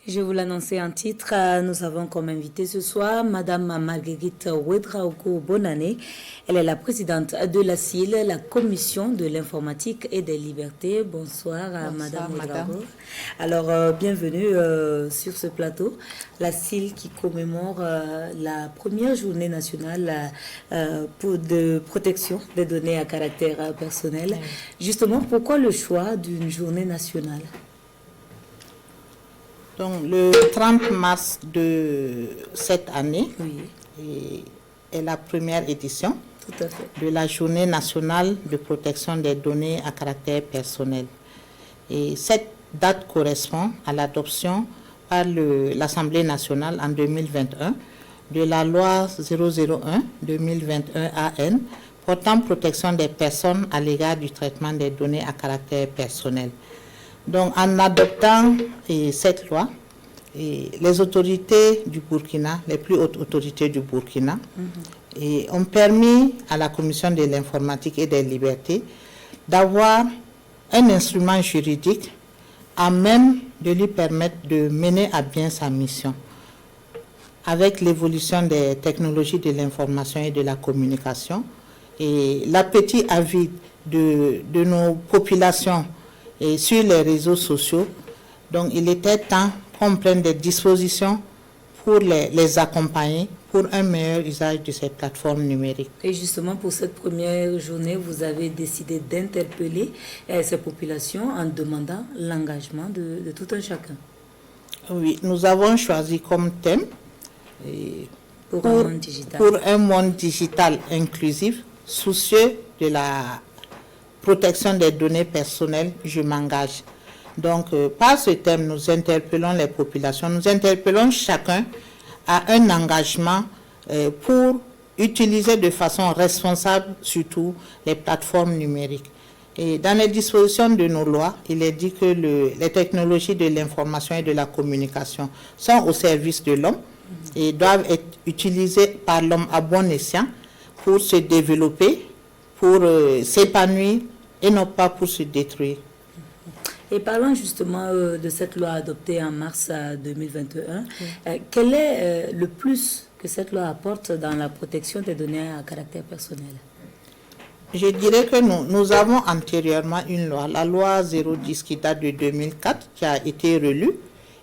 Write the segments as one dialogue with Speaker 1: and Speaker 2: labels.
Speaker 1: Je vous l'annonçais en titre, nous avons comme invité ce soir Madame Marguerite Ouedraogo Bonane. Elle est la présidente de la CIL, la Commission de l'informatique et des libertés. Bonsoir, Madame Ouedraogo. Alors, bienvenue sur ce plateau. La CIL qui commémore la première journée nationale de protection des données à caractère personnel. Oui. Justement, pourquoi le choix d'une journée nationale?
Speaker 2: Donc, le 30 mars de cette année est la première édition de la Journée nationale de protection des données à caractère personnel. Et cette date correspond à l'adoption par l'Assemblée nationale en 2021 de la loi 001-2021 AN portant protection des personnes à l'égard du traitement des données à caractère personnel. Donc, en adoptant cette loi, les autorités du Burkina, les plus hautes autorités du Burkina, ont permis à la Commission de l'informatique et des libertés d'avoir un instrument juridique à même de lui permettre de mener à bien sa mission. Avec l'évolution des technologies de l'information et de la communication et l'appétit avide de nos populations et sur les réseaux sociaux, donc il était temps qu'on prenne des dispositions pour les accompagner pour un meilleur usage de ces plateformes numériques.
Speaker 1: Et justement, pour cette première journée, vous avez décidé d'interpeller ces populations en demandant l'engagement de tout un chacun.
Speaker 2: Oui, nous avons choisi comme thème
Speaker 1: pour
Speaker 2: un monde digital inclusif, soucieux de la protection des données personnelles, je m'engage. Donc, par ce thème, nous interpellons les populations, nous interpellons chacun à un engagement pour utiliser de façon responsable, surtout, les plateformes numériques. Et dans les dispositions de nos lois, il est dit que les technologies de l'information et de la communication sont au service de l'homme et doivent être utilisées par l'homme à bon escient pour se développer, pour s'épanouir et non pas pour se détruire.
Speaker 1: Et parlant justement de cette loi adoptée en mars 2021, quel est le plus que cette loi apporte dans la protection des données à caractère personnel?
Speaker 2: Je dirais que nous avons antérieurement une loi, la loi 010 qui date de 2004, qui a été relue.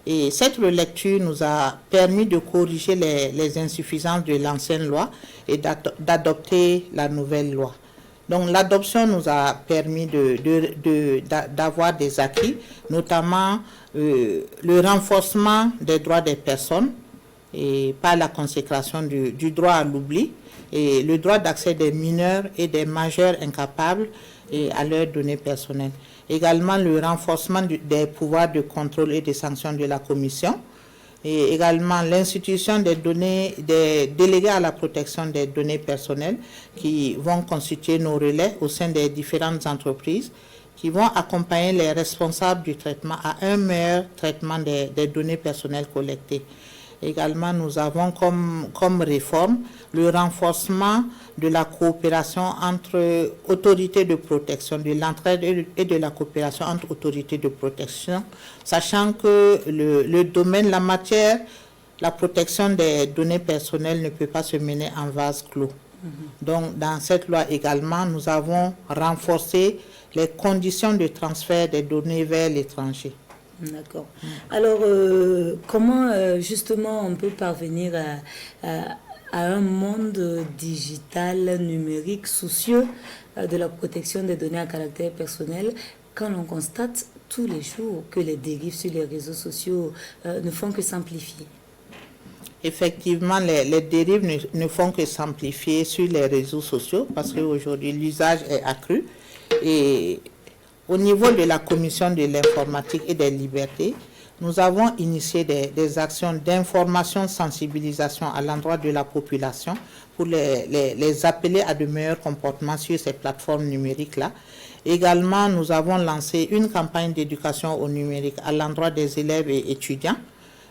Speaker 2: Et cette relecture nous a permis de corriger les insuffisances de l'ancienne loi et d'adopter la nouvelle loi. Donc l'adoption nous a permis d'avoir des acquis, notamment le renforcement des droits des personnes et par la consécration du droit à l'oubli et le droit d'accès des mineurs et des majeurs incapables à leurs données personnelles. Également le renforcement des pouvoirs de contrôle et de sanctions de la Commission. Et également l'institution des délégués à la protection des données personnelles qui vont constituer nos relais au sein des différentes entreprises qui vont accompagner les responsables du traitement à un meilleur traitement des données personnelles collectées. Également, nous avons comme réforme le renforcement de la coopération entre autorités de protection, de l'entraide et de la coopération entre autorités de protection, sachant que le domaine, la matière, la protection des données personnelles ne peut pas se mener en vase clos. Donc, dans cette loi également, nous avons renforcé les conditions de transfert des données vers l'étranger.
Speaker 1: D'accord. Alors, comment justement on peut parvenir à un monde digital, numérique, soucieux de la protection des données à caractère personnel quand on constate tous les jours que les dérives sur les réseaux sociaux ne font que s'amplifier?
Speaker 2: Effectivement, les dérives ne font que s'amplifier sur les réseaux sociaux parce qu'aujourd'hui, l'usage est accru. Et au niveau de la Commission de l'informatique et des libertés, nous avons initié des actions d'information, sensibilisation à l'endroit de la population pour les appeler à de meilleurs comportements sur ces plateformes numériques-là. Également, nous avons lancé une campagne d'éducation au numérique à l'endroit des élèves et étudiants.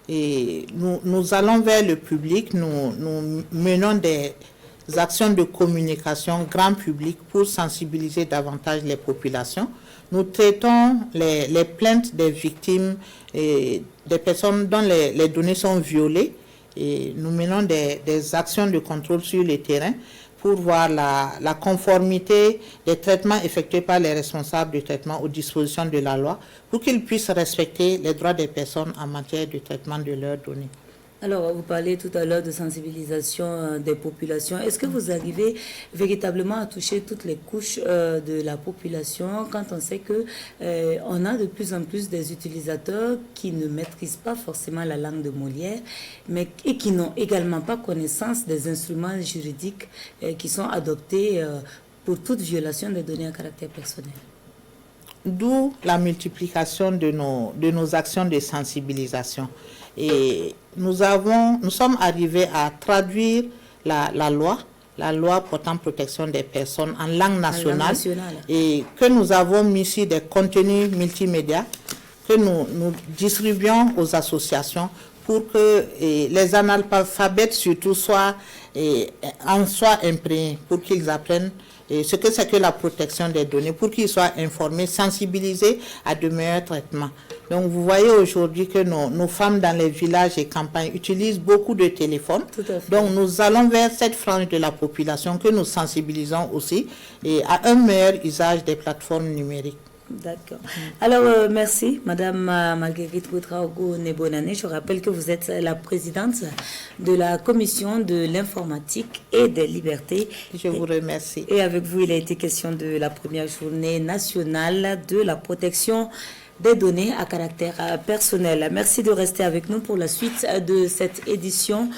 Speaker 2: Et nous allons vers le public, nous menons actions de communication grand public pour sensibiliser davantage les populations. Nous traitons les plaintes des victimes et des personnes dont les données sont violées et nous menons des actions de contrôle sur le terrain pour voir la conformité des traitements effectués par les responsables de traitement aux dispositions de la loi pour qu'ils puissent respecter les droits des personnes en matière de traitement de leurs données.
Speaker 1: Alors, vous parlez tout à l'heure de sensibilisation des populations. Est-ce que vous arrivez véritablement à toucher toutes les couches de la population quand on sait que on a de plus en plus des utilisateurs qui ne maîtrisent pas forcément la langue de Molière, mais et qui n'ont également pas connaissance des instruments juridiques qui sont adoptés pour toute violation des données à caractère personnel?
Speaker 2: D'où la multiplication de nos actions de sensibilisation. Et nous sommes arrivés à traduire la loi portant protection des personnes en langue nationale, et que nous avons mis sur des contenus multimédia que nous distribuons aux associations pour que les analphabètes surtout soient imprégnés, pour qu'ils apprennent ce que c'est que la protection des données, pour qu'ils soient informés, sensibilisés à de meilleurs traitements. Donc vous voyez aujourd'hui que nos femmes dans les villages et campagnes utilisent beaucoup de téléphones. Donc nous allons vers cette frange de la population que nous sensibilisons aussi et à un meilleur usage des plateformes numériques.
Speaker 1: D'accord. Alors, merci, Madame Marguerite Ouedraogo-Nebonane. Je rappelle que vous êtes la présidente de la Commission de l'informatique et des libertés.
Speaker 2: Je vous remercie.
Speaker 1: Et avec vous, il a été question de la première journée nationale de la protection des données à caractère personnel. Merci de rester avec nous pour la suite de cette édition